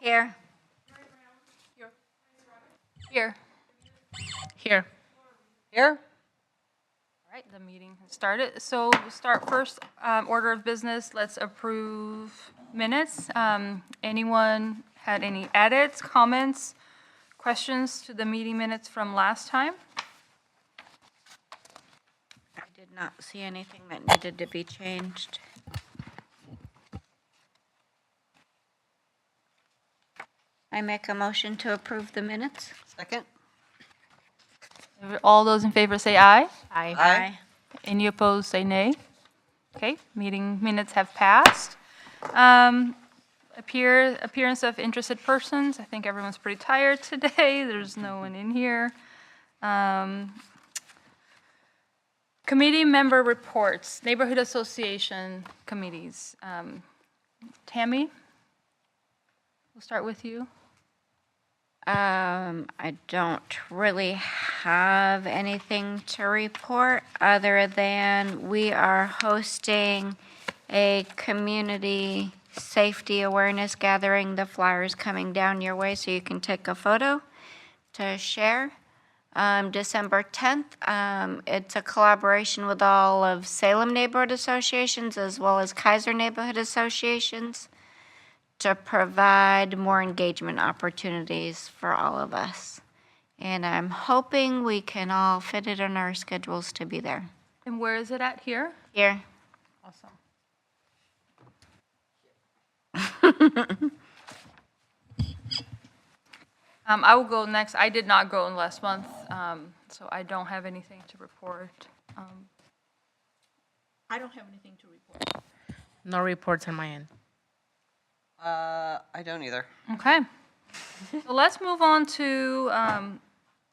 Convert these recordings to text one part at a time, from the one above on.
Here. Here. Here. Here? All right, the meeting has started. So to start first, order of business, let's approve minutes. Anyone had any edits, comments, questions to the meeting minutes from last time? I did not see anything that needed to be changed. I make a motion to approve the minutes. Second? All those in favor say aye. Aye. Any opposed, say nay. Okay, meeting minutes have passed. Appearance of interested persons, I think everyone's pretty tired today. There's no one in here. Committee member reports, Neighborhood Association committees. Tammy, we'll start with you. I don't really have anything to report other than we are hosting a community safety awareness gathering. The flyer's coming down your way so you can take a photo to share. December 10th, it's a collaboration with all of Salem neighborhood associations as well as Kaiser neighborhood associations to provide more engagement opportunities for all of us. And I'm hoping we can all fit it in our schedules to be there. And where is it at here? Here. Awesome. I will go next. I did not go in last month, so I don't have anything to report. I don't have anything to report. No reports on my end. I don't either. Okay. So let's move on to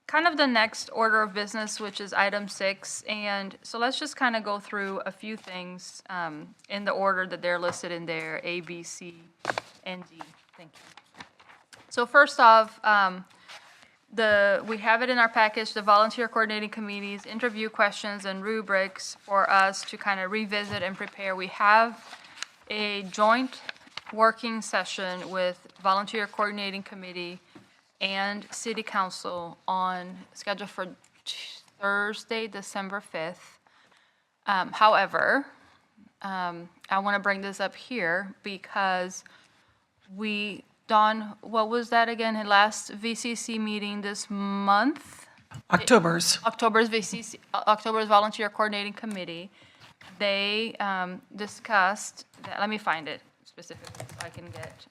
kind of the next order of business, which is item 6. And so let's just kind of go through a few things in the order that they're listed in there, A, B, C, and D. Thank you. So first off, we have it in our package, the volunteer coordinating committees, interview questions and rubrics for us to kind of revisit and prepare. We have a joint working session with volunteer coordinating committee and city council on schedule for Thursday, December 5th. However, I want to bring this up here because Dawn, what was that again? Last VCC meeting this month? October's October's Volunteer Coordinating Committee. They discussed, let me find it specifically so I can get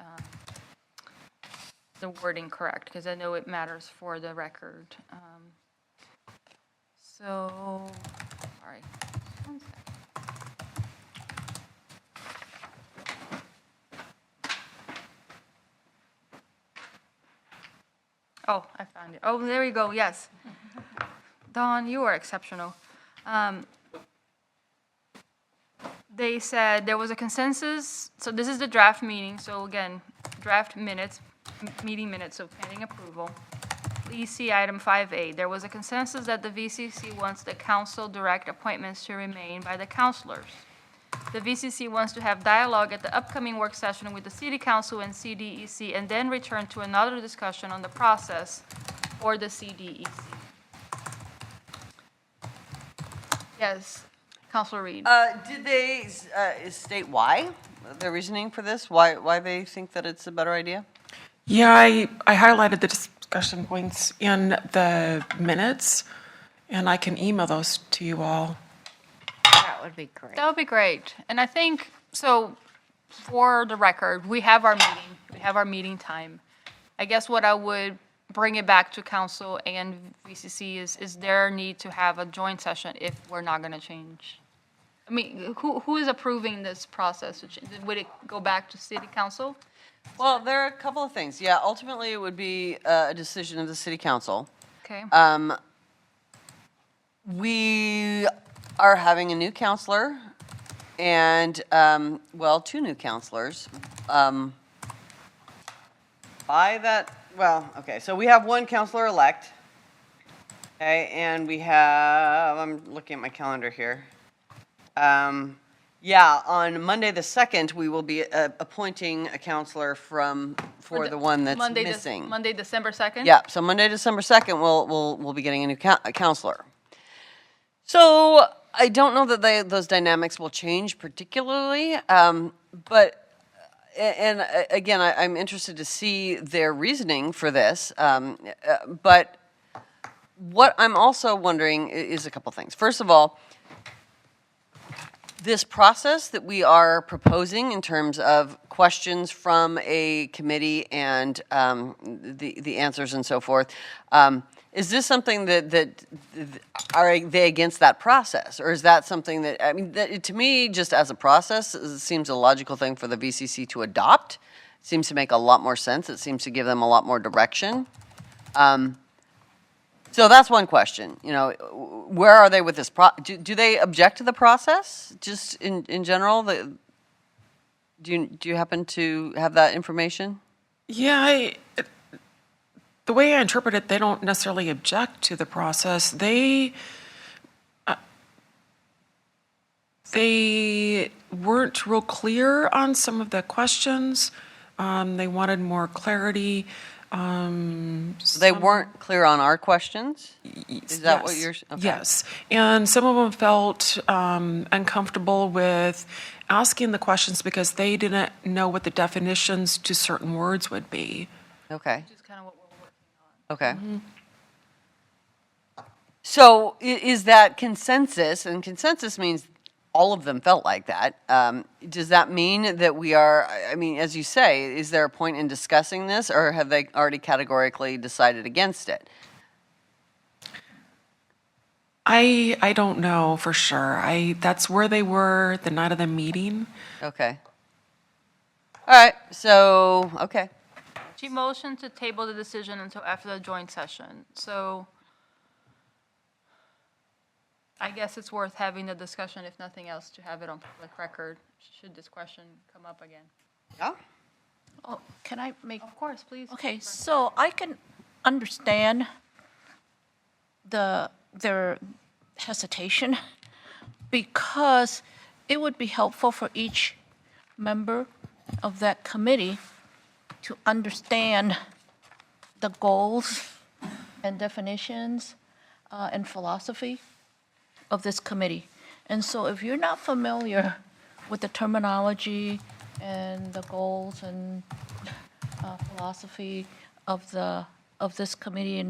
the wording correct because I know it matters for the record. Sorry. One second. Oh, I found it. Oh, there you go, yes. Dawn, you are exceptional. They said there was a consensus, so this is the draft meeting, so again, draft minutes, meeting minutes, so pending approval. EC item 5A, there was a consensus that the VCC wants the council direct appointments to remain by the councilors. The VCC wants to have dialogue at the upcoming work session with the City Council and CDEC and then return to another discussion on the process for the CDEC. Yes, Councilor Reed. Did they state why, their reasoning for this? Why they think that it's a better idea? Yeah, I highlighted the discussion points in the minutes, and I can email those to you all. That would be great. That would be great. And I think, so for the record, we have our meeting time. I guess what I would bring it back to council and VCC is there need to have a joint session if we're not going to change? I mean, who is approving this process? Would it go back to city council? Well, there are a couple of things. Yeah, ultimately it would be a decision of the city council. Okay. We are having a new counselor and, two new counselors. So we have one counselor-elect. Okay, and we have, I'm looking at my calendar here. Yeah, on Monday, the 2nd, we will be appointing a counselor for the one that's Monday, missing. Monday, December 2nd? Yeah, so Monday, December 2nd, we'll be getting a new counselor. So I don't know that those dynamics will change particularly, but, again, I'm interested to see their reasoning for this. But what I'm also wondering is a couple things. First of all, this process that we are proposing in terms of questions from a committee and the answers and so forth, is this something that are they against that process? Or is that something that, I mean, to me, just as a process, it seems a logical thing for the VCC to adopt. It seems to make a lot more sense. It seems to give them a lot more direction. So that's one question, where are they with this do they object to the process, just in general? Do you happen to have that information? Yeah, the way I interpret it, they don't necessarily object to the process. They weren't real clear on some of the questions. They wanted more clarity. They weren't clear on our questions? Is that what you're? Okay. Yes, and some of them felt uncomfortable with asking the questions because they didn't know what the definitions to certain words would be. Okay, Which is kind of what we're working on. okay. So is that consensus, and consensus means all of them felt like that. Does that mean that we are, I mean, as you say, is there a point in discussing this, or have they already categorically decided against it? I don't know for sure. That's where they were the night of the meeting. Okay. All right, so, okay. She motioned to table the decision until after the joint session. So I guess it's worth having the discussion, if nothing else, to have it on public record, should this question come up again. Yeah? Oh, can I make, Of course, please. okay, so I can understand their hesitation because it would be helpful for each member of that committee to understand the goals and definitions and philosophy of this committee. And so if you're not familiar with the terminology and the goals and philosophy of this committee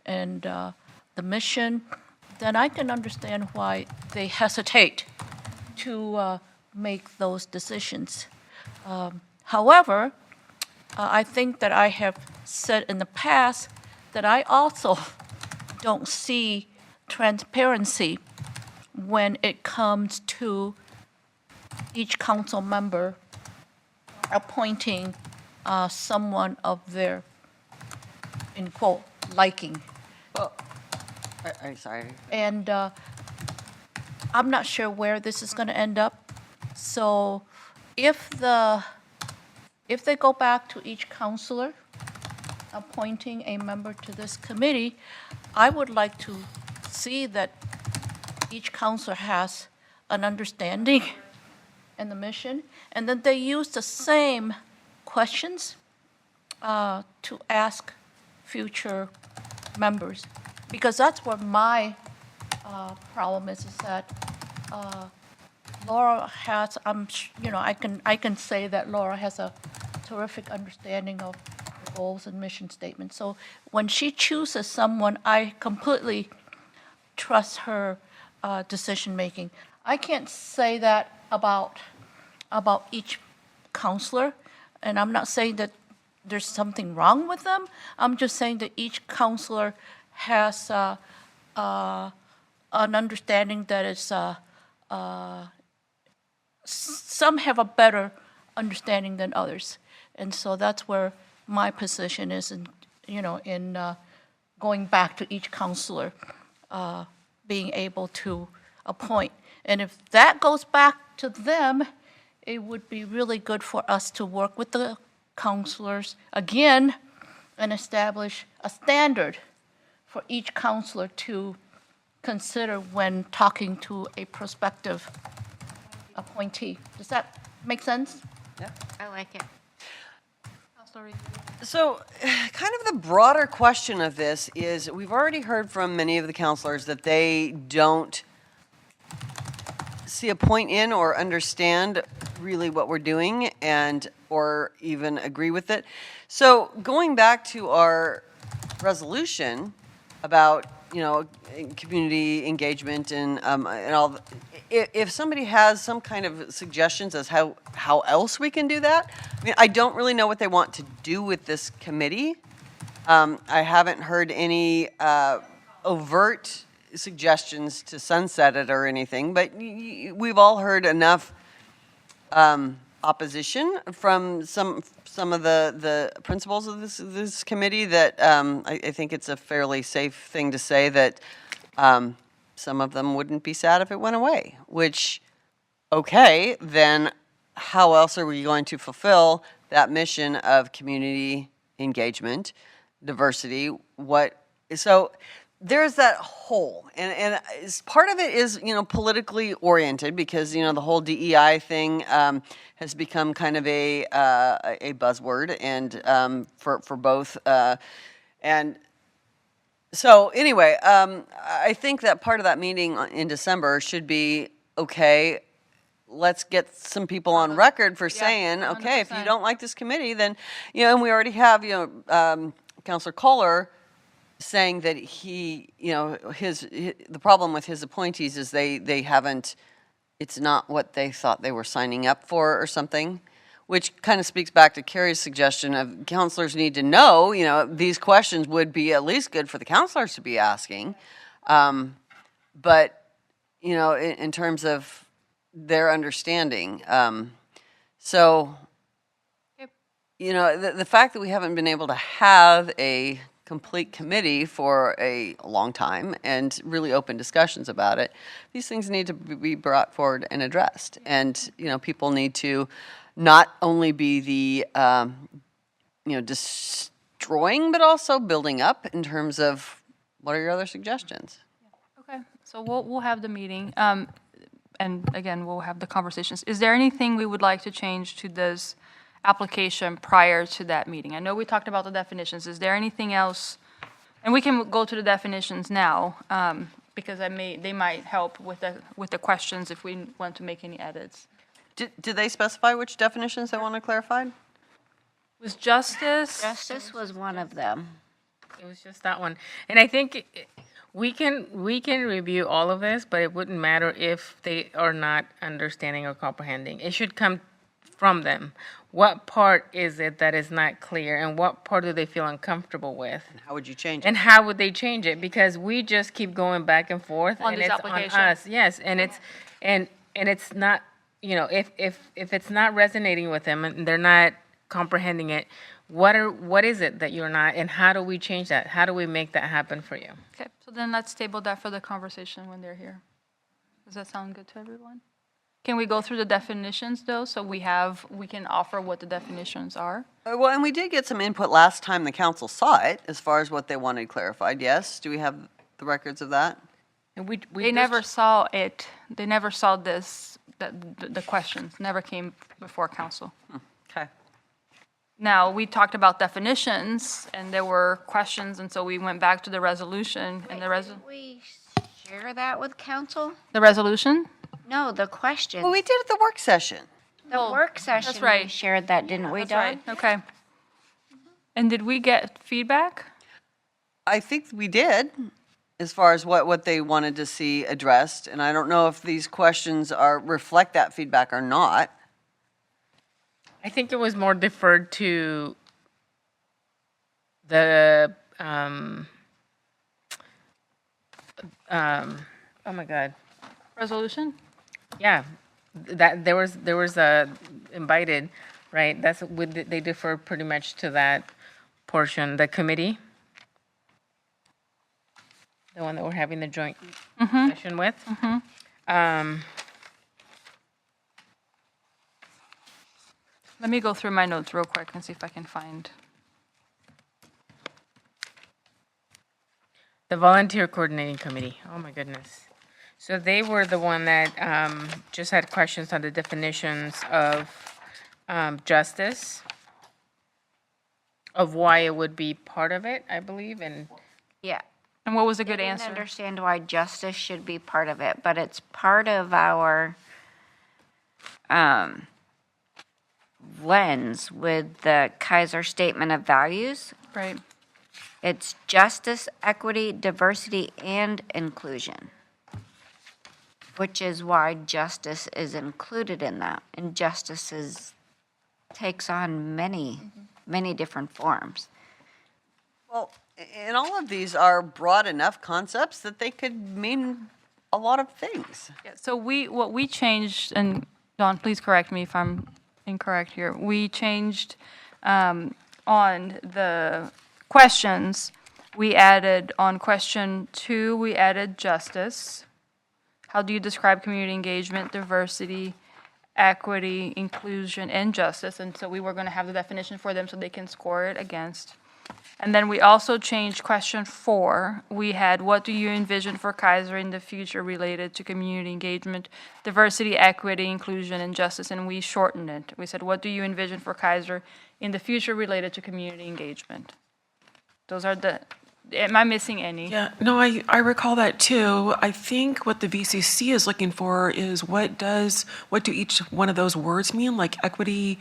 and the mission, then I can understand why they hesitate to make those decisions. However, I think that I have said in the past that I also don't see transparency when it comes to each council member appointing someone of their, in quote, liking. Well, I'm sorry. And I'm not sure where this is going to end up. So if they go back to each counselor appointing a member to this committee, I would like to see that each counselor has an understanding and the mission, and then they use the same questions to ask future members. Because that's where my problem is that Laura has, I can say that Laura has a terrific understanding of the goals and mission statements. So when she chooses someone, I completely trust her decision-making. I can't say that about each counselor, and I'm not saying that there's something wrong with them. I'm just saying that each counselor has an understanding that is, some have a better understanding than others. And so that's where my position is in going back to each counselor, being able to appoint. And if that goes back to them, it would be really good for us to work with the counselors again and establish a standard for each counselor to consider when talking to a prospective appointee. Does that make sense? I like it. Counselor Reed? So, kind of the broader question of this is, we've already heard from many of the counselors that they don't see a point in or understand really what we're doing and, or even agree with it. So, going back to our resolution about, you know, community engagement and all, if somebody has some kind of suggestions as how else we can do that, I mean, I don't really know what they want to do with this committee. I haven't heard any overt suggestions to sunset it or anything, but we've all heard enough opposition from some of the principals of this committee that I think it's a fairly safe thing to say that some of them wouldn't be sad if it went away, which, okay, then how else are we going to fulfill that mission of community engagement, diversity? So there's that hole, and part of it is, you know, politically oriented because, you know, the whole DEI thing has become kind of a buzzword and for both and. So anyway, I think that part of that meeting in December should be, okay, let's get some people on record for saying, okay, if you 100%. don't like this committee, then, you know, and we already have, you know, Counselor Kohler saying that he, you know, the problem with his appointees is they haven't, it's not what they thought they were signing up for or something. Which kind of speaks back to Carrie's suggestion of counselors need to know, you know, these questions would be at least good for the counselors to be asking. But, you know, in terms of their understanding. So, Yep. you know, the fact that we haven't been able to have a complete committee for a long time and really open discussions about it, these things need to be brought forward and addressed. And, you know, people need to not only be the, you know, destroying, but also building up in terms of what are your other suggestions? Okay, so we'll have the meeting, and again, we'll have the conversations. Is there anything we would like to change to this application prior to that meeting? I know we talked about the definitions. Is there anything else? And we can go to the definitions now, because they might help with the questions if we want to make any edits. Did they specify which definitions they wanted clarified? Was justice? Justice was one of them. It was just that one. And I think we can review all of this, but it wouldn't matter if they are not understanding or comprehending. It should come from them. What part is it that is not clear, and what part do they feel uncomfortable with? How would you change it? And how would they change it? Because we just keep going back and forth, On and this it's application. on us. Yes, and it's not. You know, if it's not resonating with them and they're not comprehending it, what is it that you're not, and how do we change that? How do we make that happen for you? Okay, so then let's table that for the conversation when they're here. Does that sound good to everyone? Can we go through the definitions though, so we can offer what the definitions are? Well, and we did get some input last time the council saw it, as far as what they wanted clarified, yes? Do we have the records of that? And we They never saw it, they never saw this, the questions, never came before council. Okay. Now, we talked about definitions, and there were questions, and so we went back to the resolution, and Didn't we share that with council? the resolution? No, the question. Well, we did at the work session. The work session, we right. shared that, didn't we, That's Dawn? right, okay. And did we get feedback? I think we did, as far as what they wanted to see addressed. And I don't know if these questions reflect that feedback or not. I think it was more deferred to the oh my God. Resolution? Yeah, that there was a invited, right? They defer pretty much to that portion, the committee, the one that we're having the joint session with. Let me go through my notes real quick and see if I can find. The volunteer coordinating committee. Oh my goodness. So they were the one that just had questions on the definitions of justice, of why it would be part of it, I believe, and Yeah. And what was a They good didn't answer? understand why justice should be part of it, but it's part of our lens with the Kaiser Statement of Values. Right. It's justice, equity, diversity, and inclusion, which is why justice is included in that. And justice takes on many, many different forms. Well, and all of these are broad enough concepts that they could mean a lot of things. Yeah, so what we changed, and Don, please correct me if I'm incorrect here. We changed on the questions. We added on question 2, we added justice. How do you describe community engagement, diversity, equity, inclusion, and justice? And so we were going to have the definition for them so they can score it against. And then we also changed question 4. We had, what do you envision for Kaiser in the future related to community engagement, diversity, equity, inclusion, and justice? And we shortened it. We said, what do you envision for Kaiser in the future related to community engagement? Those are am I missing any? Yeah, no, I recall that too. I think what the VCC is looking for is what do each one of those words mean, like equity,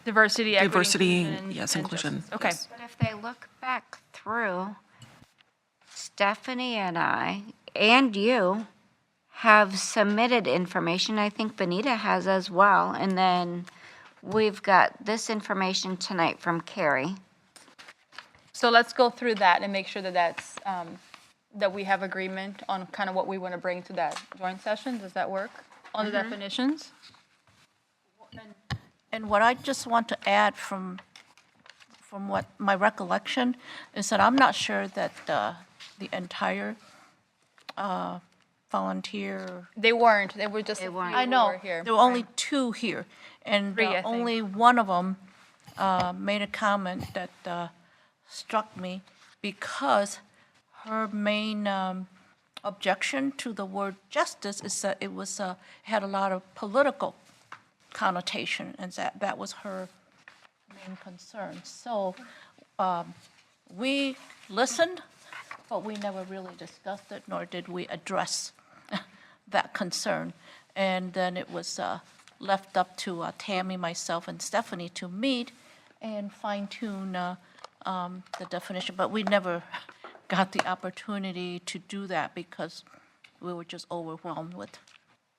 Diversity, equity, diversity, inclusion, and yes, and inclusion. justice. Okay. yes. But if they look back through, Stephanie and I, and you, have submitted information. I think Benita has as well. And then we've got this information tonight from Carrie. So let's go through that and make sure that that's, that we have agreement on kind of what we want to bring to that joint session. Does that work? On the definitions? And what I just want to add from what my recollection is that I'm not sure that the entire volunteer. They weren't. They were just a few weren't. I who know, were here. there were only 2 here, and 3, I think. only one of them made a comment that struck me because her main objection to the word justice is that it was had a lot of political connotation, and that was her main concern. So we listened, but we never really discussed it, nor did we address that concern. And then it was left up to Tammy, myself, and Stephanie to meet and fine-tune the definition. But we never got the opportunity to do that because we were just overwhelmed with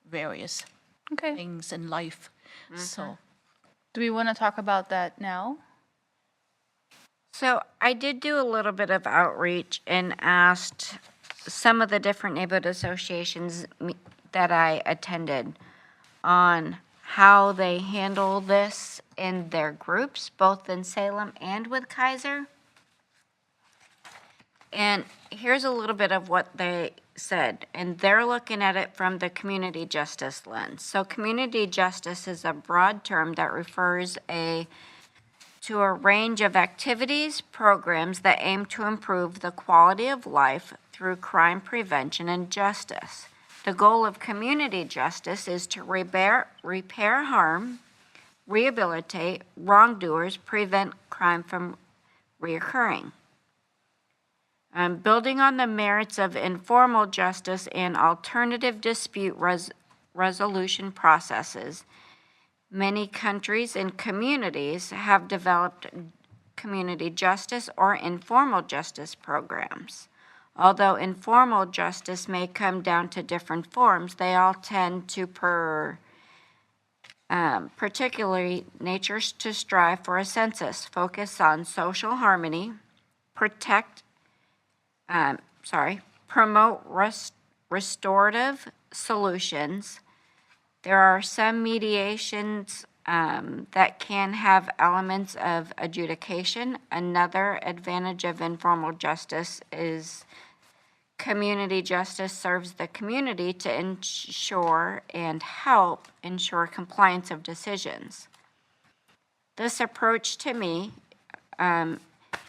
various Okay. things in life. So, Do we want to talk about that now? So I did do a little bit of outreach and asked some of the different neighborhood associations that I attended on how they handle this in their groups, both in Salem and with Kaiser. And here's a little bit of what they said, and they're looking at it from the community justice lens. So community justice is a broad term that refers to a range of activities, programs that aim to improve the quality of life through crime prevention and justice. The goal of community justice is to repair harm, rehabilitate wrongdoers, prevent crime from reoccurring. Building on the merits of informal justice and alternative dispute resolution processes, many countries and communities have developed community justice or informal justice programs. Although informal justice may come down to different forms, they all tend to particularly natures to strive for a census, focus on social harmony, promote restorative solutions. There are some mediations that can have elements of adjudication. Another advantage of informal justice is community justice serves the community to ensure and help ensure compliance of decisions. This approach to me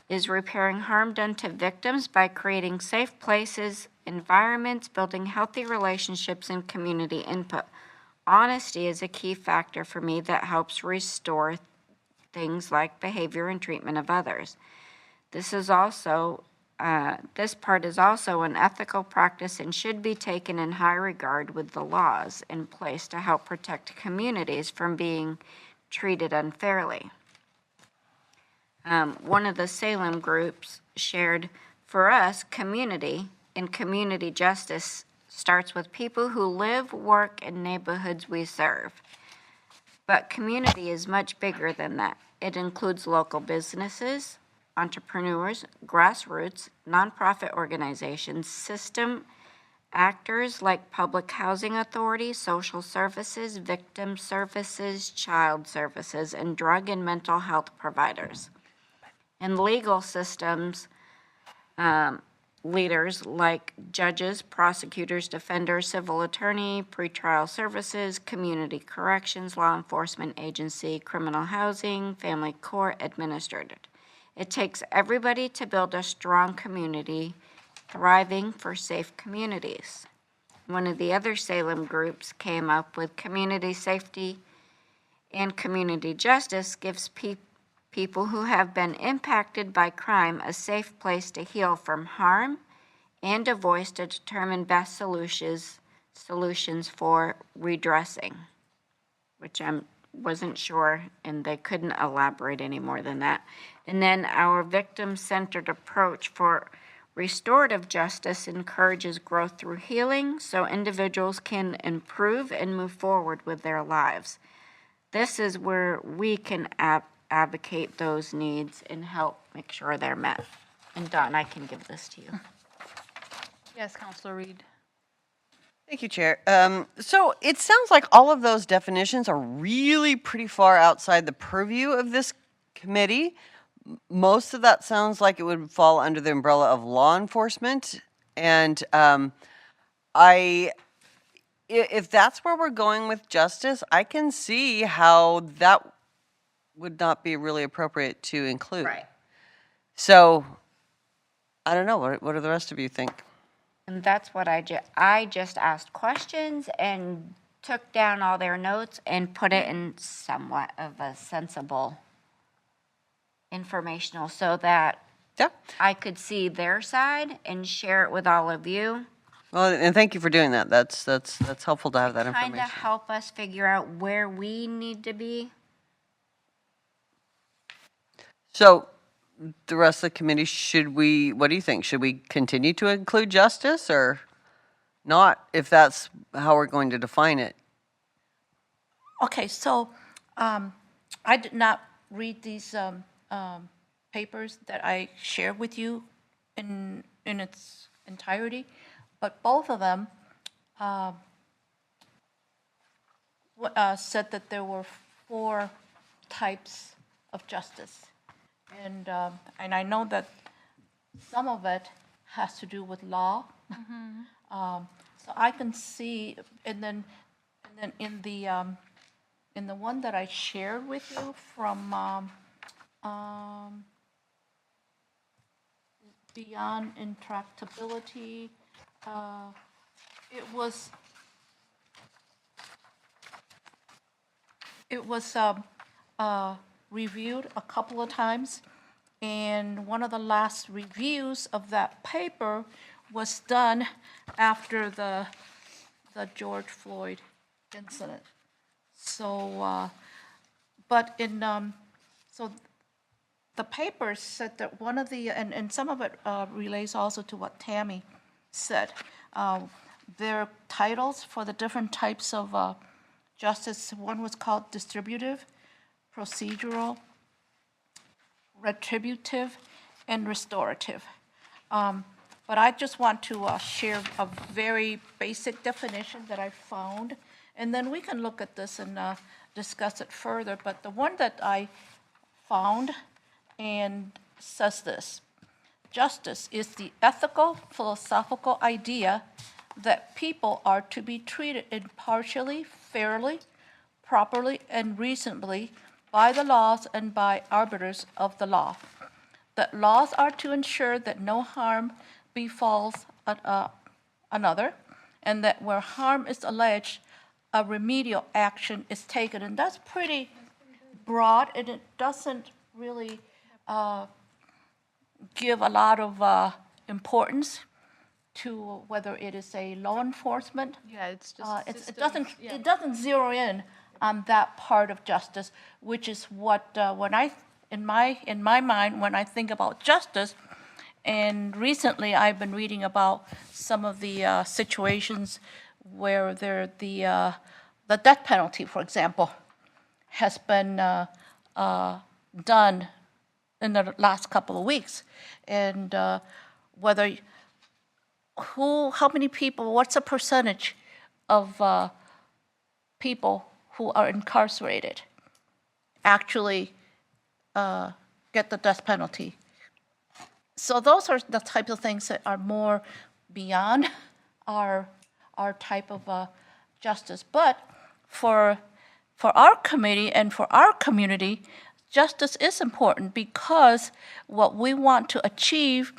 is repairing harm done to victims by creating safe places environments, building healthy relationships, and community input. Honesty is a key factor for me that helps restore things like behavior and treatment of others. This part is also an ethical practice and should be taken in high regard with the laws in place to help protect communities from being treated unfairly. One of the Salem groups shared, for us, community and community justice starts with people who live, work in neighborhoods we serve. But community is much bigger than that. It includes local businesses, entrepreneurs, grassroots, nonprofit organizations, system actors like public housing authorities, social services, victim services, child services, and drug and mental health providers. And legal systems, leaders like judges, prosecutors, defenders, civil attorney, pretrial services, community corrections, law enforcement agency, criminal housing, family court, administrator. It takes everybody to build a strong community, thriving for safe communities. One of the other Salem groups came up with community safety and community justice gives people who have been impacted by crime a safe place to heal from harm and a voice to determine best solutions for redressing, which I wasn't sure, and they couldn't elaborate any more than that. And then our victim-centered approach for restorative justice encourages growth through healing so individuals can improve and move forward with their lives. This is where we can advocate those needs and help make sure they're met. And Dawn, I can give this to you. Yes, Counselor Reed. Thank you, Chair. So it sounds like all of those definitions are really pretty far outside the purview of this committee. Most of that sounds like it would fall under the umbrella of law enforcement. And if that's where we're going with justice, I can see how that would not be really appropriate to include. Right. So I don't know. What do the rest of you think? And that's what I just asked questions and took down all their notes and put it in somewhat of a sensible informational so that Yeah. I could see their side and share it with all of you. Well, and thank you for doing that. That's helpful to have that Kind of information. help us figure out where we need to be. So the rest of the committee, what do you think? Should we continue to include justice or not, if that's how we're going to define it? Okay, so I did not read these papers that I shared with you in its entirety, but both of them said that there were 4 types of justice. And I know that some of it has to do with law. So I can see, and then in the one that I shared with you from Beyond Intractability, it was reviewed a couple of times, and one of the last reviews of that paper was done after the George Floyd incident. So, but so the paper said that one of the, and some of it relates also to what Tammy said. Their titles for the different types of justice, one was called distributive, procedural, retributive, and restorative. But I just want to share a very basic definition that I found, and then we can look at this and discuss it further. But the one that I found and says this: justice is the ethical, philosophical idea that people are to be treated impartially, fairly, properly, and reasonably by the laws and by arbiters of the law. That laws are to ensure that no harm befalls another, and that where harm is alleged, a remedial action is taken. And that's pretty broad, and it doesn't really give a lot of importance to whether it is a law enforcement. Yeah, it's just It doesn't zero in on that part of justice, which is what when in my mind when I think about justice. And recently, I've been reading about some of the situations where the death penalty, for example, has been done in the last couple of weeks, and whether how many people, what's the percentage of people who are incarcerated actually get the death penalty? So those are the types of things that are more beyond our type of justice. But for our committee and for our community, justice is important because what we want to achieve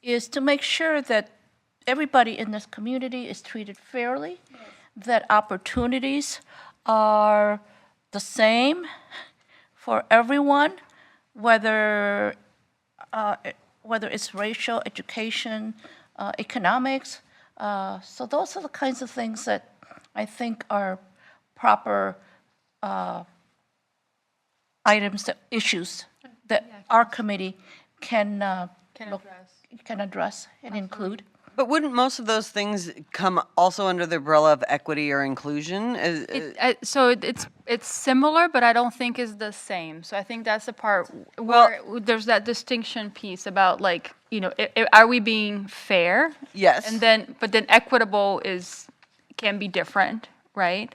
is to make sure that everybody in this community is treated fairly, that opportunities are the same for everyone, whether it's racial, education, economics. So those are the kinds of things that I think are proper issues that our committee can address and include. But wouldn't most of those things come also under the umbrella of equity or inclusion? So it's similar, but I don't think it's the same. So I think that's the part where there's that distinction piece about like, are we being fair? Yes. But then equitable can be different, right?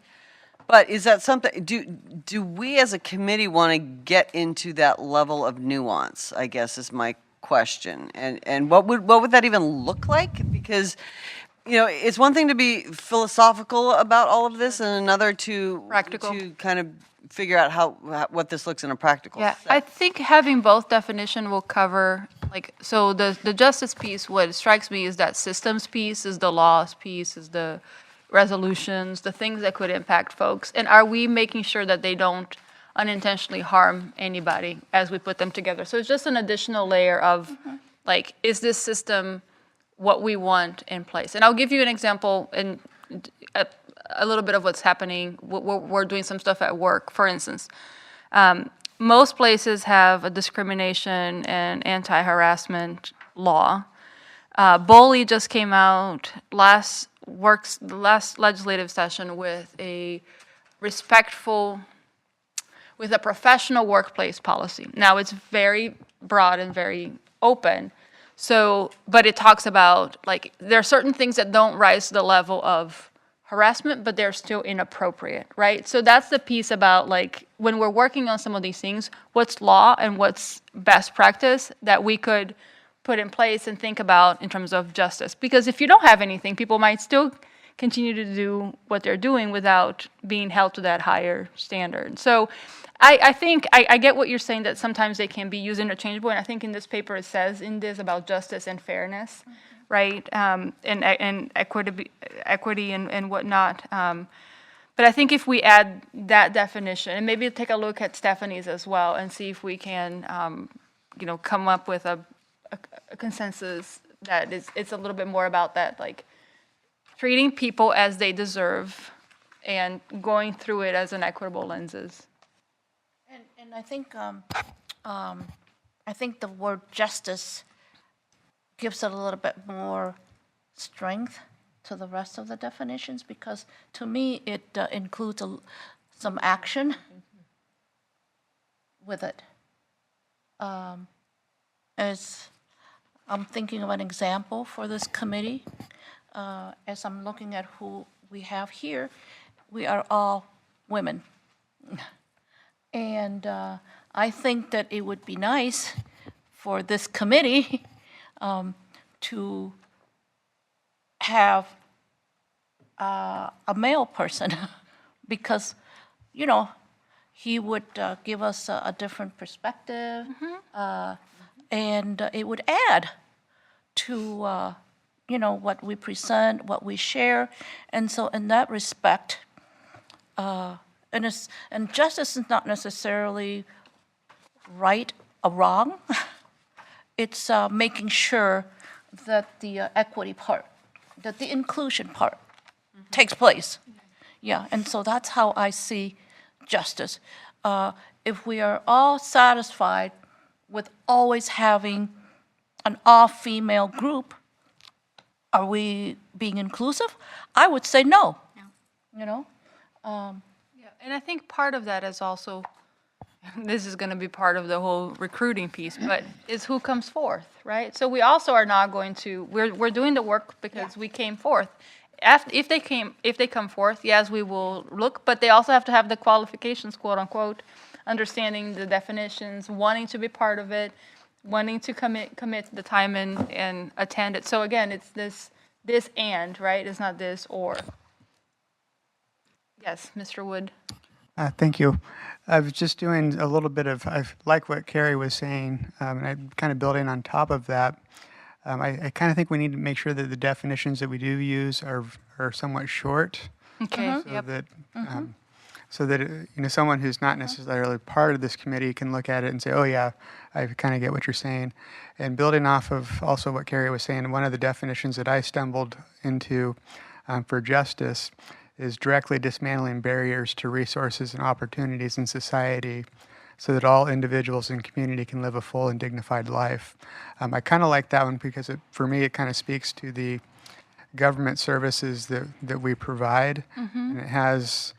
But is that something, do we as a committee want to get into that level of nuance, I guess is my question. And what would that even look like? Because, it's one thing to be philosophical about all of this and another to Practical. to kind of figure out what this looks in a practical Yeah, sense. I think having both definition will cover, so the justice piece, what strikes me is that systems piece, is the laws piece, is the resolutions, the things that could impact folks. And are we making sure that they don't unintentionally harm anybody as we put them together? So it's just an additional layer of, is this system what we want in place? And I'll give you an example in a little bit of what's happening. We're doing some stuff at work, for instance. Most places have a discrimination and anti-harassment law. BOLI just came out the last legislative session with a professional workplace policy. Now, it's very broad and very open. So, but it talks about, there are certain things that don't rise to the level of harassment, but they're still inappropriate, right? So that's the piece about, when we're working on some of these things, what's law and what's best practice that we could put in place and think about in terms of justice. Because if you don't have anything, people might still continue to do what they're doing without being held to that higher standard. So I think I get what you're saying, that sometimes they can be used interchangeable, and I think in this paper it says in this about justice and fairness, right, and equity and whatnot. But I think if we add that definition, and maybe take a look at Stephanie's as well, and see if we can, come up with a consensus that it's a little bit more about that, treating people as they deserve and going through it as an equitable lenses. And I think the word justice gives it a little bit more strength to the rest of the definitions, because to me it includes some action with it. As I'm thinking of an example for this committee, as I'm looking at who we have here, we are all women. And I think that it would be nice for this committee to have a male person, because, he would give us a different perspective, and it would add to what we present, what we share. And so in that respect, and justice is not necessarily right or wrong. It's making sure that the equity part, that the inclusion part takes place. Yeah, and so that's how I see justice. If we are all satisfied with always having an all-female group, are we being inclusive? I would say no. You know? Yeah, and I think part of that is also, this is going to be part of the whole recruiting piece, but is who comes forth, right? So we also are not going to, we're doing the work because we came forth. If they come forth, yes, we will look, but they also have to have the qualifications, quote unquote, understanding the definitions, wanting to be part of it, wanting to commit the time and attend it. So again, it's this and, right? It's not this or. Yes, Mr. Wood. Thank you. I was just doing a little bit of, I like what Carrie was saying, and I'm kind of building on top of that. I kind of think we need to make sure that the definitions that we do use are somewhat short, Okay. so that someone who's not necessarily part of this committee can look at it and say, oh yeah, I kind of get what you're saying. And building off of also what Carrie was saying, one of the definitions that I stumbled into for justice is directly dismantling barriers to resources and opportunities in society so that all individuals in community can live a full and dignified life. I kind of like that one because for me it kind of speaks to the government services that we provide, and it has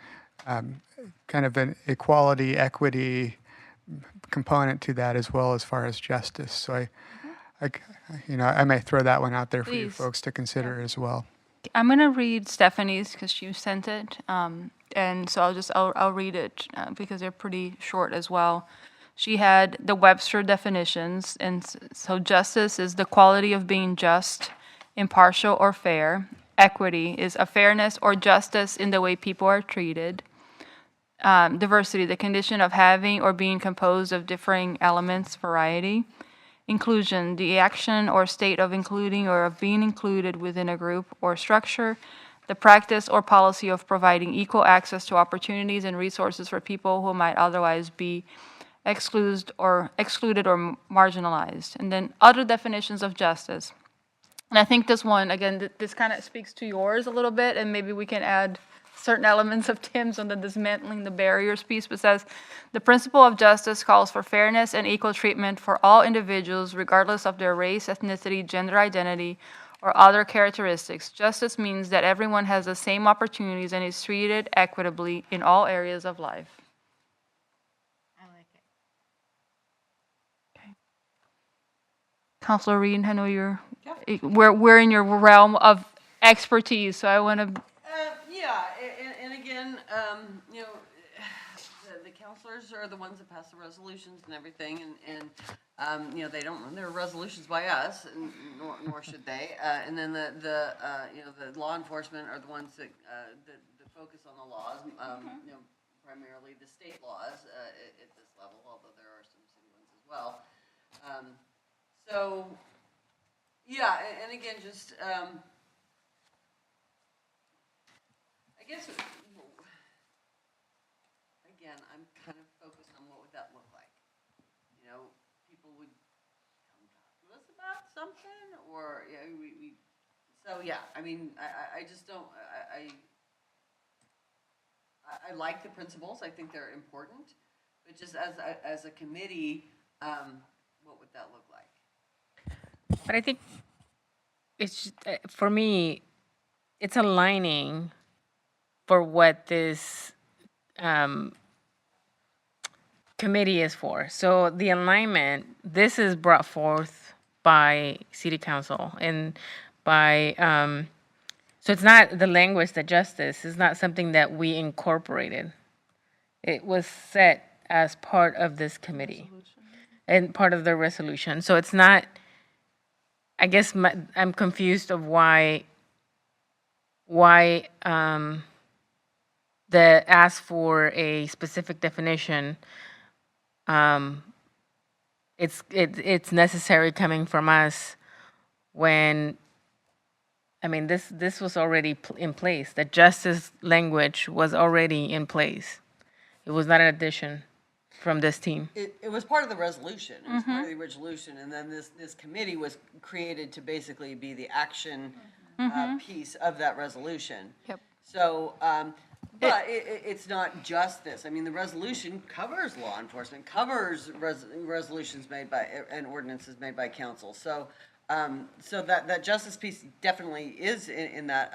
kind of an equality, equity component to that as well as far as justice. So I may throw that one out there for you Please. folks to consider as well. I'm going to read Stephanie's because she sent it. And so I'll read it because they're pretty short as well. She had the Webster definitions. And so justice is the quality of being just, impartial, or fair. Equity is a fairness or justice in the way people are treated. Diversity, the condition of having or being composed of differing elements, variety. Inclusion, the action or state of including or of being included within a group or structure. The practice or policy of providing equal access to opportunities and resources for people who might otherwise be excluded or marginalized. And then other definitions of justice. And I think this one, again, this kind of speaks to yours a little bit, and maybe we can add certain elements of Tim's on the dismantling the barriers piece, but says the principle of justice calls for fairness and equal treatment for all individuals, regardless of their race, ethnicity, gender identity, or other characteristics. Justice means that everyone has the same opportunities and is treated equitably in all areas of life. I like it. Councilor Reed, I know we're in your realm of expertise, so I want to. Yeah, and again, the counselors are the ones that pass the resolutions and everything, and they're resolutions by us, and nor should they. And then the law enforcement are the ones that focus on the laws, primarily the state laws at this level, although there are some city ones as well. So, yeah, and again, just. I guess, again, I'm kind of focused on what would that look like. People would come talk to us about something, or, I just don't, I like the principles, I think they're important, but just as a committee, what would that look like? But I think it's just, for me, it's aligning for what this committee is for. So the alignment, this is brought forth by City Council and by, so it's not the language that justice is not something that we incorporated. It was set as part of this committee and part of the resolution. So it's not, I guess I'm confused of why the ask for a specific definition, it's necessary coming from us when I mean, this was already in place. The justice language was already in place. It was not an addition from this team. It was part of the resolution. It was part of the resolution, and then this committee was created to basically be the action piece of that resolution. Yep. So, but it's not just this. I mean, the resolution covers law enforcement, covers resolutions made by, and ordinances made by council. So, so that justice piece definitely is in that,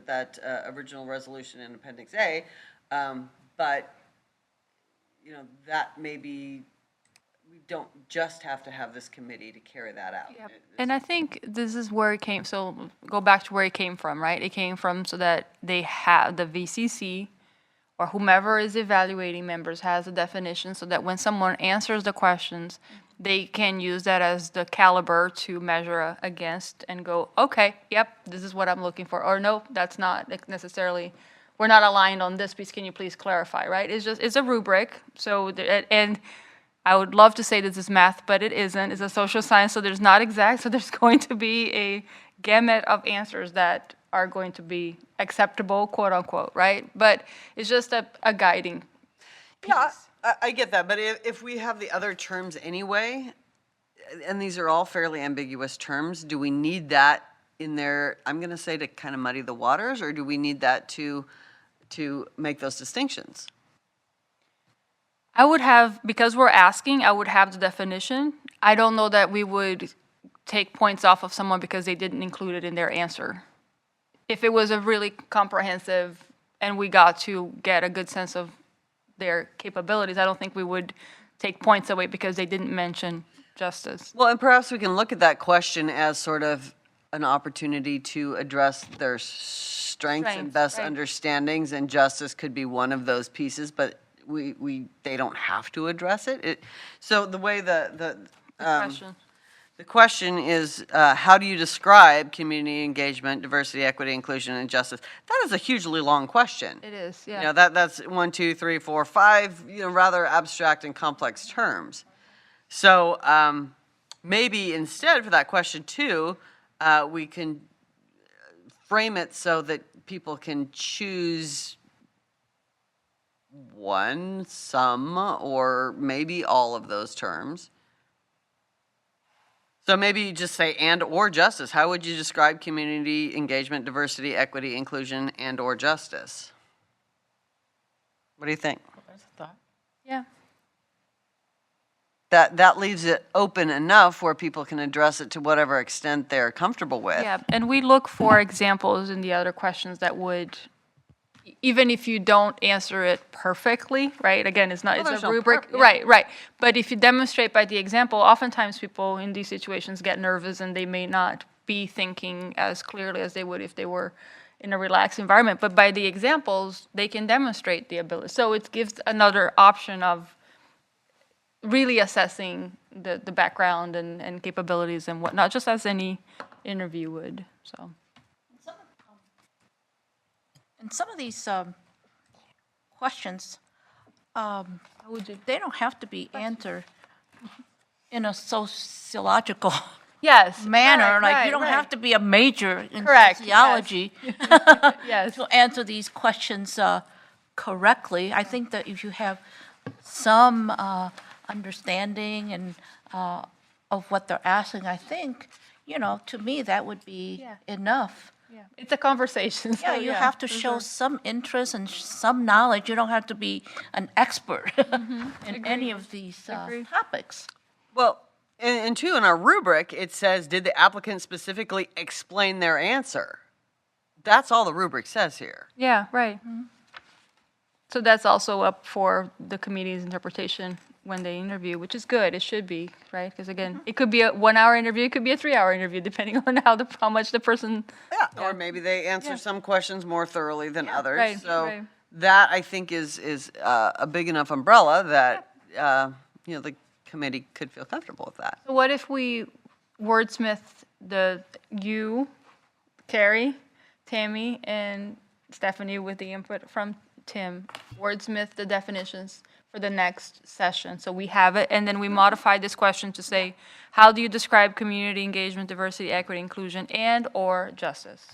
that original resolution in Appendix A. But, you know, that may be, we don't just have to have this committee to carry that out. Yep. And I think this is where it came, so go back to where it came from, right? It came from so that they have, the VCC or whomever is evaluating members has a definition so that when someone answers the questions, they can use that as the caliber to measure against and go, okay, yep, this is what I'm looking for. Or no, that's not necessarily, we're not aligned on this piece, can you please clarify, right? It's just, it's a rubric, so, and I would love to say this is math, but it isn't. It's a social science, so there's not exact, so there's going to be a gamut of answers that are going to be acceptable, quote unquote, right? But it's just a guiding piece. Yeah, I get that, but if we have the other terms anyway, and these are all fairly ambiguous terms, do we need that in there, I'm gonna say to kind of muddy the waters, or do we need that to make those distinctions? I would have, because we're asking, I would have the definition. I don't know that we would take points off of someone because they didn't include it in their answer. If it was a really comprehensive and we got to get a good sense of their capabilities, I don't think we would take points away because they didn't mention justice. Well, and perhaps we can look at that question as sort of an opportunity to address their strengths and Strengths, best right. understandings, and justice could be one of those pieces, but they don't have to address it. So the way the Question. the question is, how do you describe community engagement, diversity, equity, inclusion, and justice? That is a hugely long question. It is, You know, yeah. that's 1, 2, 3, 4, 5, you know, rather abstract and complex terms. So maybe instead for that question too, we can frame it so that people can choose one, some, or maybe all of those terms. So maybe you just say and or justice. How would you describe community engagement, diversity, equity, inclusion, and or justice? What do you think? Yeah. That leaves it open enough where people can address it to whatever extent they're comfortable with. Yeah, and we look for examples in the other questions that would, even if you don't answer it perfectly, right? Again, it's not, Well, it's there's a no rubric, yeah. right. But if you demonstrate by the example, oftentimes people in these situations get nervous and they may not be thinking as clearly as they would if they were in a relaxed environment. But by the examples, they can demonstrate the ability. So it gives another option of really assessing the background and capabilities and whatnot, just as any interview would, so. And some of these questions, Would you? they don't have to be answered in a sociological Yes. manner. Like, you don't have to be a major in Correct, yes. sociology Yes. to answer these questions correctly. I think that if you have some understanding and of what they're asking, I think, you know, to me, that would be Yeah. enough. Yeah. It's a conversation. Yeah, so you have to for show sure. some interest and some knowledge. You don't have to be an expert in any of these Agreed. topics. Well, and two, in our rubric, it says, did the applicant specifically explain their answer? That's all the rubric says here. Yeah, right. So that's also up for the committee's interpretation when they interview, which is good. It should be, right? Because again, it could be a 1 hour interview, it could be a 3 hour interview, depending on how much the person. Yeah, or maybe they answer some questions more thoroughly than others. right, So right. that, I think, is a big enough umbrella that, you know, the committee could feel comfortable with that. So what if we wordsmith you, Carrie, Tammy, and Stephanie with the input from Tim, wordsmith the definitions for the next session. So we have it, and then we modified this question to say, how do you describe community engagement, diversity, equity, inclusion, and/or justice?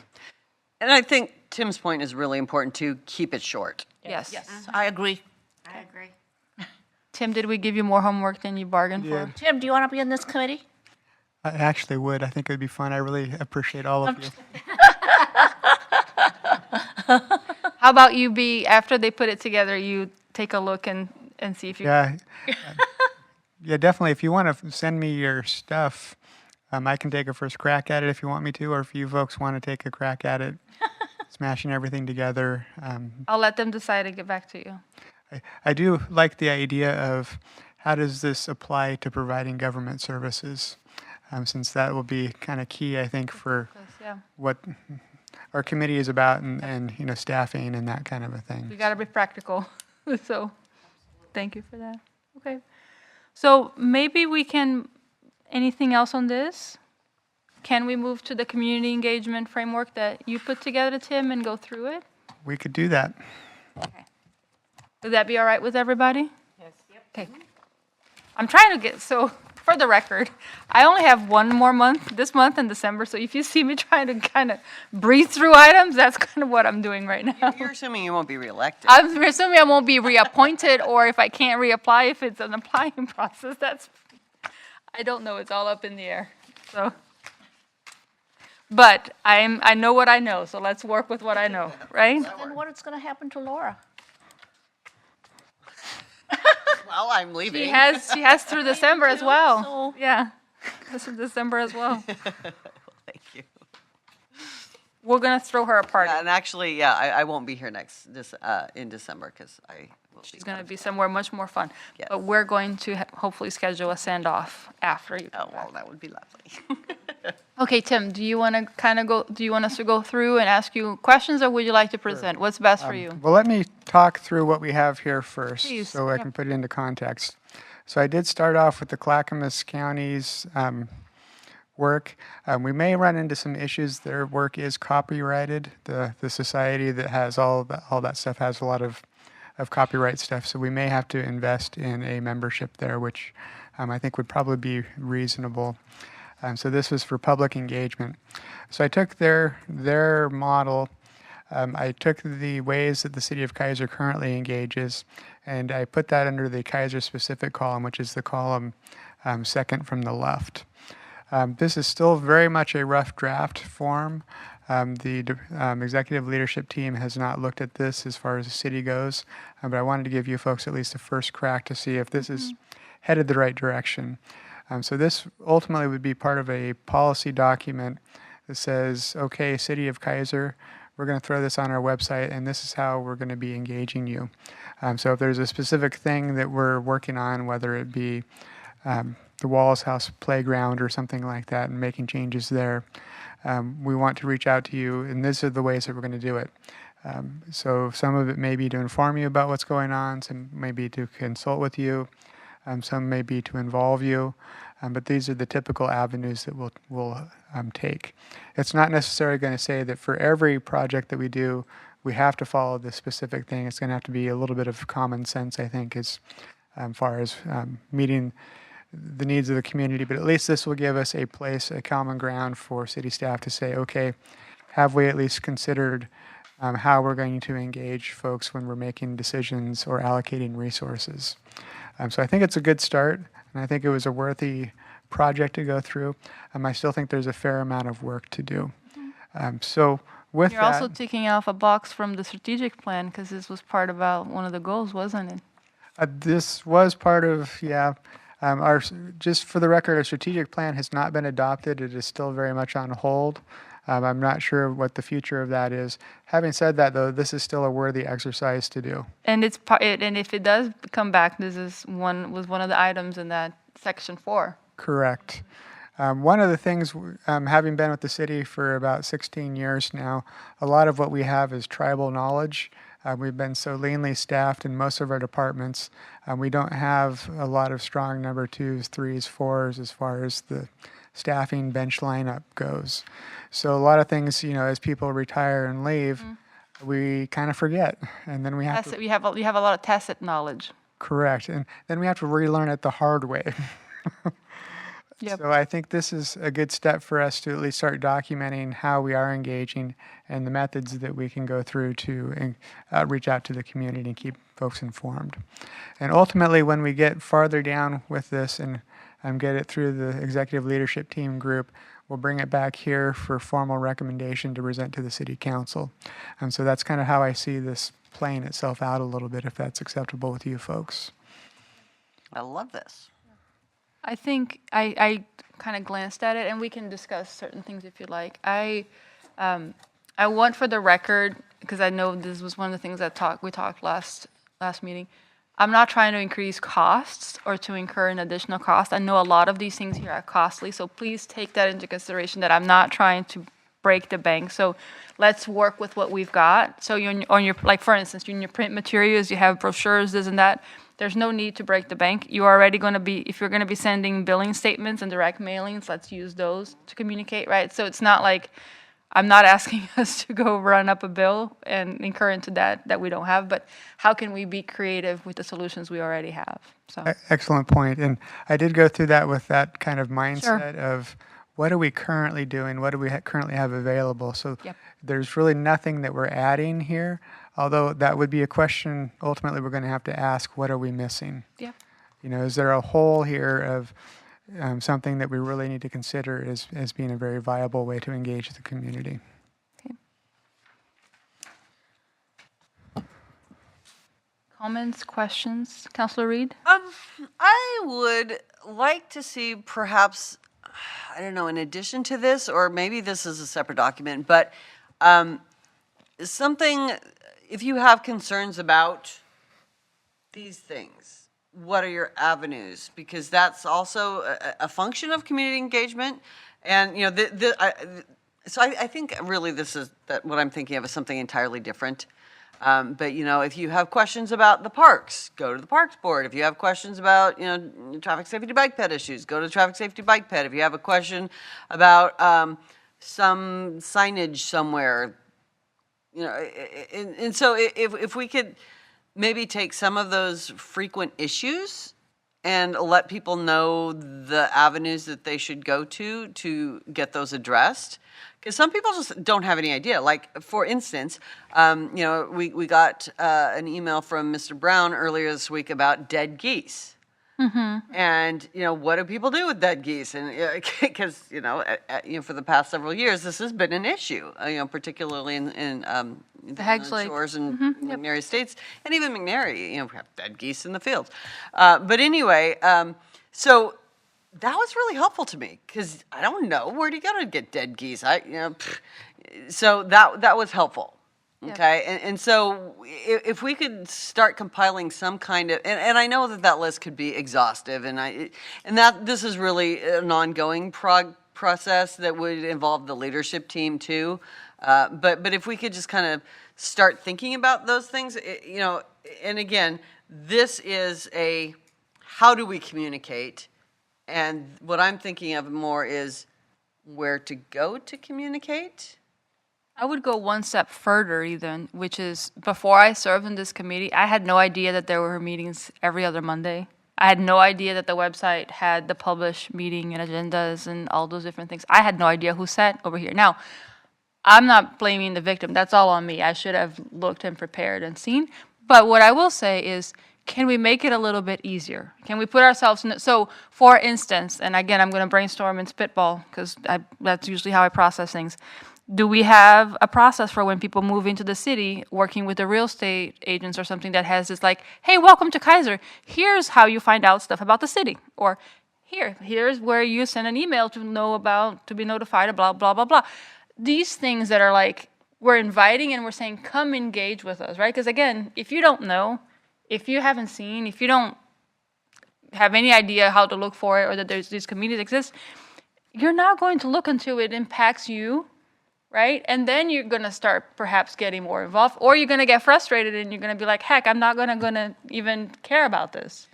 And I think Tim's point is really important to keep it short. Yes. I agree. I agree. Tim, did we give you more homework than you bargained for? Yeah. Tim, do you want to be in this committee? I actually would. I think it would be fun. I really appreciate all of you. How about you be, after they put it together, you take a look and see if you. Yeah. Yeah, definitely. If you want to send me your stuff, I can take a first crack at it if you want me to, or if you folks want to take a crack at it, smashing everything together. I'll let them decide and get back to you. I do like the idea of how does this apply to providing government services, since that will be kind of key, I think, for Yeah, what our committee is about and you know, staffing and that kind of a thing. we got to be practical. So, thank you for that. Okay. So maybe we can, anything else on this? Can we move to the community engagement framework that you put together, Tim, and go through it? We could do that. Would that be all right with everybody? Yes. Okay. I'm trying to get, so for the record, I only have one more month, this month in December, so if you see me trying to kind of breeze through items, that's kind of what I'm doing right now. You're assuming you won't be reelected. I'm assuming I won't be reappointed, or if I can't reapply, if it's an applying process, that's, I don't know, it's all up in the air, so. But I know what I know, so let's work with what I know, right? Then what is going to happen to Laura? Well, I'm leaving. She has through December as well. So- Yeah, that's in December as well. Thank you. We're gonna throw her a party. Yeah, and actually, yeah, I won't be here in December because I will be. She's gonna be somewhere much more fun. Yes. But we're going to hopefully schedule a send-off after you. Oh, well, that would be lovely. Okay, Tim, do you want to do you want us to go through and ask you questions, or would you like to present? What's best for you? Well, let me talk through what we have here first, Please, so I yeah. can put it into context. So I did start off with the Clackamas County's work. We may run into some issues. Their work is copyrighted. The society that has all that stuff has a lot of copyright stuff. So we may have to invest in a membership there, which I think would probably be reasonable. So this was for public engagement. So I took their model. I took the ways that the city of Kaiser currently engages, and I put that under the Kaiser specific column, which is the column second from the left. This is still very much a rough draft form. The executive leadership team has not looked at this as far as the city goes, but I wanted to give you folks at least a first crack to see if this is headed the right direction. So this ultimately would be part of a policy document that says, okay, City of Kaiser, we're going to throw this on our website, and this is how we're going to be engaging you. So if there's a specific thing that we're working on, whether it be the Wallace House playground or something like that, and making changes there, we want to reach out to you, and these are the ways that we're going to do it. So some of it may be to inform you about what's going on, some may be to consult with you, some may be to involve you, but these are the typical avenues that we'll take. It's not necessarily going to say that for every project that we do, we have to follow this specific thing. It's going to have to be a little bit of common sense, I think, as far as meeting the needs of the community. But at least this will give us a place, a common ground for city staff to say, okay, have we at least considered how we're going to engage folks when we're making decisions or allocating resources? So I think it's a good start, and I think it was a worthy project to go through. I still think there's a fair amount of work to do. So with You're that, also ticking off a box from the strategic plan, because this was part about one of the goals, wasn't it? this was part of, just for the record, our strategic plan has not been adopted. It is still very much on hold. I'm not sure what the future of that is. Having said that, though, this is still a worthy exercise to do. And and if it does come back, this was one of the items in that section 4. Correct. One of the things, having been with the city for about 16 years now, a lot of what we have is tribal knowledge. We've been so leanly staffed in most of our departments. We don't have a lot of strong number 2s, 3s, 4s as far as the staffing bench lineup goes. So a lot of things, as people retire and leave, we kind of forget, and then we have to. You have a lot of tacit knowledge. correct. And then we have to relearn it the hard way. Yep. So I think this is a good step for us to at least start documenting how we are engaging and the methods that we can go through to reach out to the community and keep folks informed. And ultimately, when we get farther down with this and get it through the executive leadership team group, we'll bring it back here for formal recommendation to present to the city council. And so that's kind of how I see this playing itself out a little bit, if that's acceptable with you folks. I love this. I think I kind of glanced at it, and we can discuss certain things if you'd like. I want for the record, because I know this was one of the things that we talked last meeting. I'm not trying to increase costs or to incur an additional cost. I know a lot of these things here are costly, so please take that into consideration, that I'm not trying to break the bank. So let's work with what we've got. So on your, like for instance, in your print materials, you have brochures, this and that. There's no need to break the bank. You're already going to be, if you're going to be sending billing statements and direct mailings, let's use those to communicate, right? So it's not like, I'm not asking us to go run up a bill and incur into that we don't have, but how can we be creative with the solutions we already have? So Excellent point. And I did go through that with that kind of mindset of what are we currently doing? What do we currently have available? So Yep. there's really nothing that we're adding here, although that would be a question ultimately we're going to have to ask, what are we missing? yeah. You know, is there a hole here of something that we really need to consider as being a very viable way to engage the community? Comments, questions? Councilor Reed? I would like to see perhaps, I don't know, in addition to this, or maybe this is a separate document, but something, if you have concerns about these things, what are your avenues? Because that's also a function of community engagement. And, you know, so I think really this is that what I'm thinking of is something entirely different. But, you know, if you have questions about the parks, go to the Parks Board. If you have questions about, you know, traffic safety bike ped issues, go to traffic safety bike ped. If you have a question about some signage somewhere, you know, and so if we could maybe take some of those frequent issues and let people know the avenues that they should go to get those addressed. Because some people just don't have any idea. Like, for instance, you know, we got an email from Mr. Brown earlier this week about dead geese. Mm-hmm. And, you know, what do people do with dead geese? And because, you know, for the past several years, this has been an issue, you know, particularly in the Haggs Lake. shores and McNary Estates, and even McNary, you know, we have dead geese in the fields. But anyway, so that was really helpful to me because I don't know, where do you go to get dead geese? So that was helpful. Okay, and so if we could start compiling some kind of, and I know that list could be exhaustive, and that this is really an ongoing process that would involve the leadership team too. But if we could just kind of start thinking about those things, you know, and again, this is a how do we communicate, and what I'm thinking of more is where to go to communicate. I would go one step further even, which is before I served in this committee, I had no idea that there were meetings every other Monday. I had no idea that the website had the published meeting and agendas and all those different things. I had no idea who sat over here. Now, I'm not blaming the victim. That's all on me. I should have looked and prepared and seen. But what I will say is, can we make it a little bit easier? Can we put ourselves in it? So, for instance, and again, I'm going to brainstorm and spitball because that's usually how I process things. Do we have a process for when people move into the city, working with the real estate agents or something that has this like, hey, welcome to Kaiser. Here's how you find out stuff about the city. Or here's where you send an email to be notified of blah, blah, blah, blah. These things that are like, we're inviting and we're saying, come engage with us, right? Because again, if you don't know, if you haven't seen, if you don't have any idea how to look for it or that these communities exist, you're not going to look until it impacts you, right? And then you're going to start perhaps getting more involved, or you're going to get frustrated and you're going to be like, heck, I'm not going to even care about this.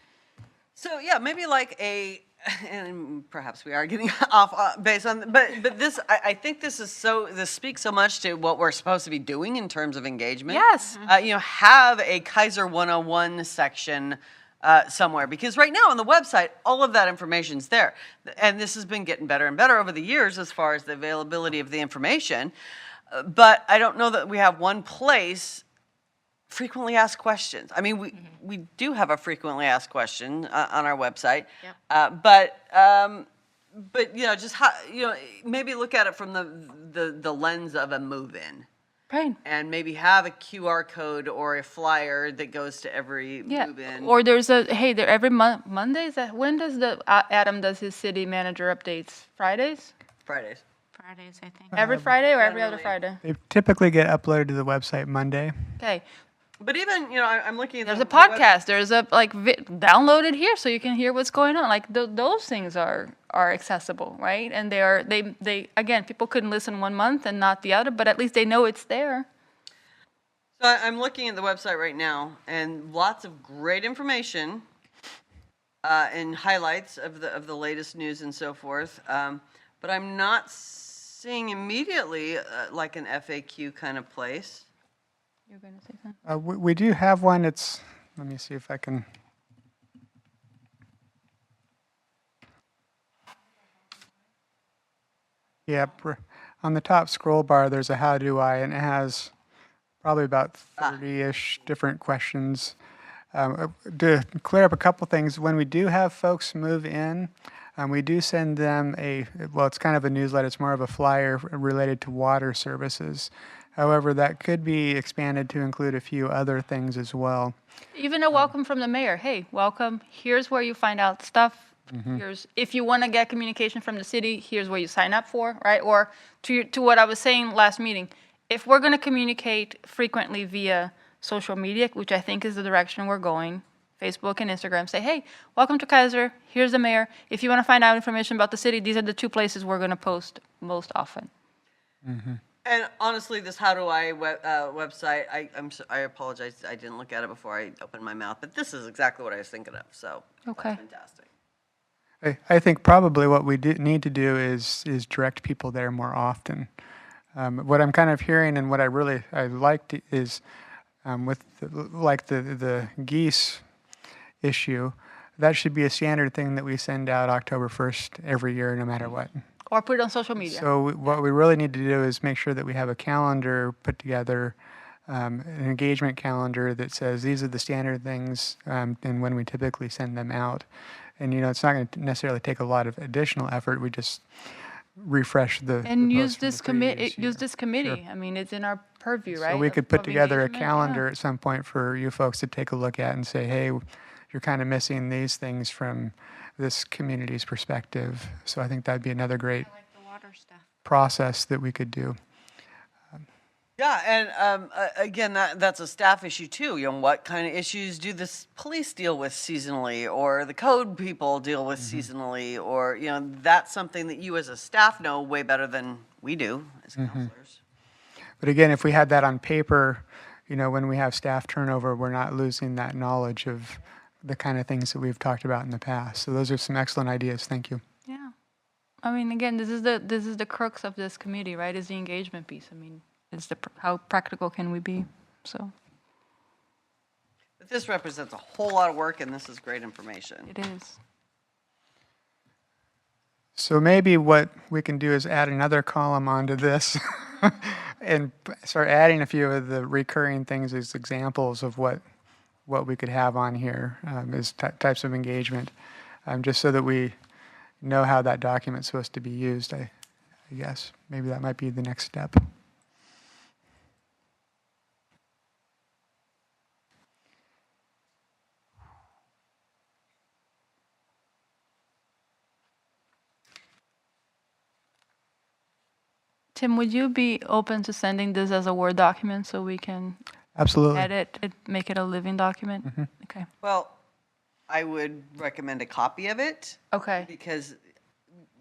So yeah, maybe like and perhaps we are getting off based on, but this, I think this speaks so much to what we're supposed to be doing in terms of engagement. Yes. You know, have a Kaiser 101 section somewhere, because right now on the website, all of that information's there. And this has been getting better and better over the years as far as the availability of the information. But I don't know that we have one place, frequently asked questions. I mean, we do have a frequently asked question on our website. But just how, maybe look at it from the lens of a move-in. Right. And maybe have a QR code or a flyer that goes to every Yeah. move-in. Or there's there every Monday, when does Adam does his city manager updates? Fridays? Fridays. Fridays, I think. Every Friday or every other generally. Friday? They typically get uploaded to the website Monday. Okay. But even, I'm looking at There's the a podcast. There's a download it here so you can hear what's going on. Like those things are accessible, right? And they again, people couldn't listen 1 month and not the other, but at least they know it's there. So I'm looking at the website right now, and lots of great information and highlights of the latest news and so forth. But I'm not seeing immediately like an FAQ kind of place. You're going to say something? We do have one. Let me see if I can. Yep. On the top scroll bar, there's a how do I, and it has probably about 30-ish different questions. To clear up a couple things, when we do have folks move in, we do send them it's kind of a newsletter. It's more of a flyer related to water services. However, that could be expanded to include a few other things as well. Even a welcome from the mayor. Hey, welcome. Here's where you find out stuff. Here's if you want to get communication from the city. Here's where you sign up for, right? Or to what I was saying last meeting, if we're going to communicate frequently via social media, which I think is the direction we're going, Facebook and Instagram, say, hey, welcome to Kaiser. Here's the mayor. If you want to find out information about the city, these are the 2 places we're going to post most often. And honestly, this How Do I website, I apologize, I didn't look at it before I opened my mouth, but this is exactly what I was thinking of, so Okay. that's fantastic. I think probably what we need to do is direct people there more often. What I'm kind of hearing and what I liked is with the geese issue, that should be a standard thing that we send out October 1st every year, no matter what. Or put it on social media. So what we really need to do is make sure that we have a calendar put together, an engagement calendar that says these are the standard things and when we typically send them out. And, it's not going to necessarily take a lot of additional effort. We just refresh the And the use post from this the previous use year. this committee. I mean, it's in our purview, right? So we of- could put of together a engagement? Yeah. calendar at some point for you folks to take a look at and say, hey, you're kind of missing these things from this community's perspective. So I think that'd be another great Like the water stuff. process that we could do. Yeah, and again, that's a staff issue too. What kind of issues do the police deal with seasonally, or the code people deal with seasonally, or that's something that you as a staff know way better than we do as counselors. But again, if we had that on paper, when we have staff turnover, we're not losing that knowledge of the kind of things that we've talked about in the past. So those are some excellent ideas. Thank you. Yeah. I mean, again, this is the crux of this committee, right? Is the engagement piece. I mean, it's how practical can we be? So But this represents a whole lot of work, and this is great information. it is. So maybe what we can do is add another column onto this and start adding a few of the recurring things as examples of what we could have on here as types of engagement, just so that we know how that document's supposed to be used, I guess. Maybe that might be the next step. Tim, would you be open to sending this as a Word document so we can Absolutely. edit it, make it a living document? Okay. Well, I would recommend a copy of it Okay. because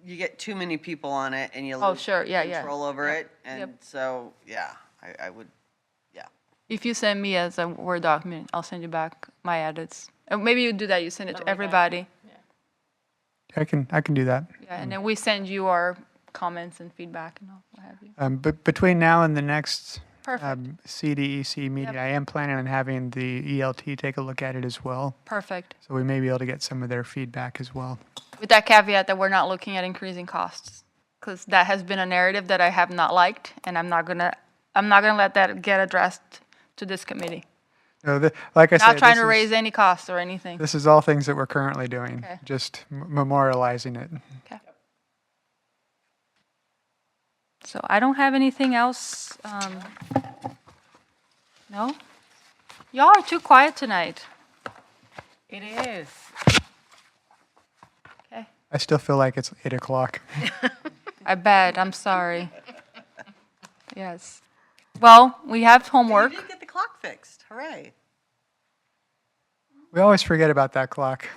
you get too many people on it, and you Oh, lose sure. Yeah, yeah. control over it. And Yep. so, yeah, I would. If you send me as a Word document, I'll send you back my edits. Maybe you do that. You send it to everybody. I can do that. Yeah, and then we send you our comments and feedback and all what have you. But between now and the next Perfect, CDEC meeting. I am planning on having the ELT take a look at it as well. perfect. So we may be able to get some of their feedback as well. With that caveat that we're not looking at increasing costs, because that has been a narrative that I have not liked, and I'm not gonna let that get addressed to this committee. So like I said, Not trying this to is- raise any costs or anything. This is all things that we're currently doing, Okay. just memorializing it. Okay. So I don't have anything else. No? Y'all are too quiet tonight. It is. Okay. I still feel like it's 8 o'clock. I bet. I'm sorry. Yes. Well, we have homework. You did get the clock fixed. Hooray. We always forget about that clock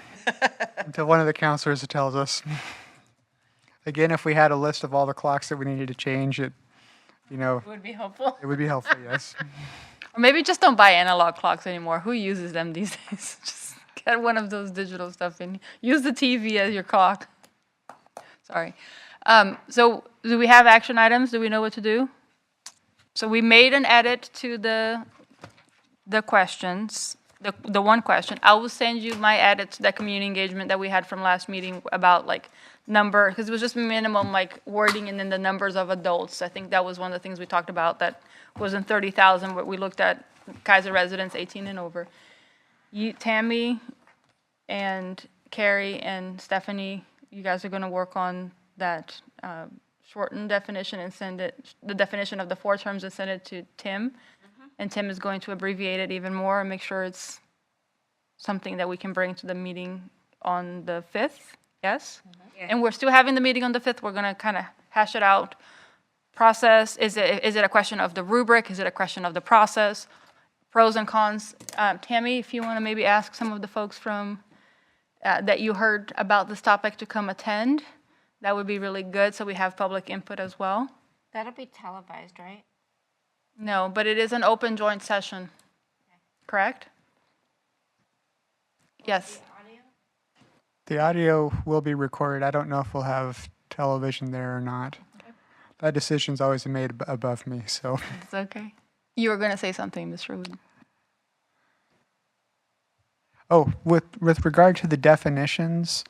until one of the counselors tells us. Again, if we had a list of all the clocks that we needed to change, it Would be helpful. would be helpful, yes. Or maybe just don't buy analog clocks anymore. Who uses them these days? Just get one of those digital stuff and use the TV as your clock. Sorry. So do we have action items? Do we know what to do? So we made an edit to the questions, the one question. I will send you my edit to that community engagement that we had from last meeting about like number, because it was just minimum like wording and then the numbers of adults. I think that was one of the things we talked about that wasn't 30,000, but we looked at Kaiser residents 18 and over. You, Tammy and Carrie and Stephanie, you guys are gonna work on that shortened definition and send it, the definition of the 4 terms, and send it to Tim. And Tim is going to abbreviate it even more and make sure it's something that we can bring to the meeting on the 5th, yes? And we're still having the meeting on the 5th. We're gonna kind of hash it out. Process, is it a question of the rubric? Is it a question of the process? Pros and cons. Tammy, if you want to maybe ask some of the folks from, that you heard about this topic to come attend, that would be really good, so we have public input as well. That'll be televised, right? No, but it is an open joint session, correct? Yes. The audio will be recorded. I don't know if we'll have television there or not. That decision's always made above me, so. It's okay. You were going to say something, Mr. Wood. Oh, with regard to the definitions,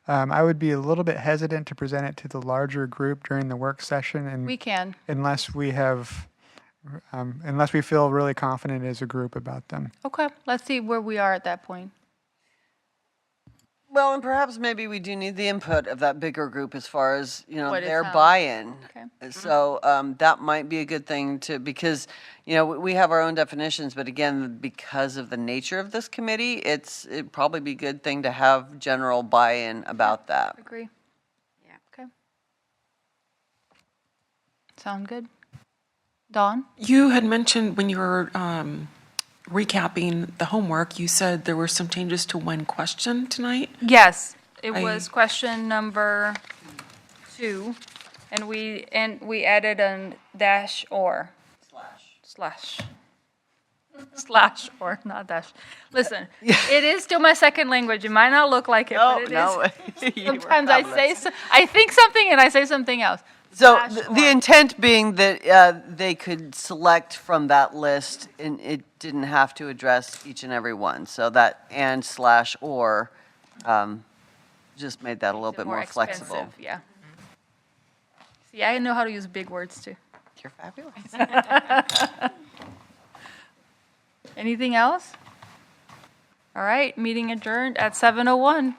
I would be a little bit hesitant to present it to the larger group during the work session We can. unless we feel really confident as a group about them. Okay, let's see where we are at that point. Well, and perhaps maybe we do need the input of that bigger group as far as, What it their sounds. buy-in. Okay. So that might be a good thing because, we have our own definitions, but again, because of the nature of this committee, it'd probably be a good thing to have general buy-in about that. Agree? Yeah. Okay. Sound good? Dawn? You had mentioned when you were recapping the homework, you said there were some changes to one question tonight. Yes, it I- was question number 2, and we added a dash or. Slash or, not dash. Listen, it is still my second language. It might not look like it, but it is. Sometimes I think something and I say something else. So Slash the or. intent being that they could select from that list and it didn't have to address each and every one. So that and/or just made that a little bit more flexible. expensive, yeah. See, I know how to use big words too. You're fabulous. Anything else? All right, meeting adjourned at 7:01.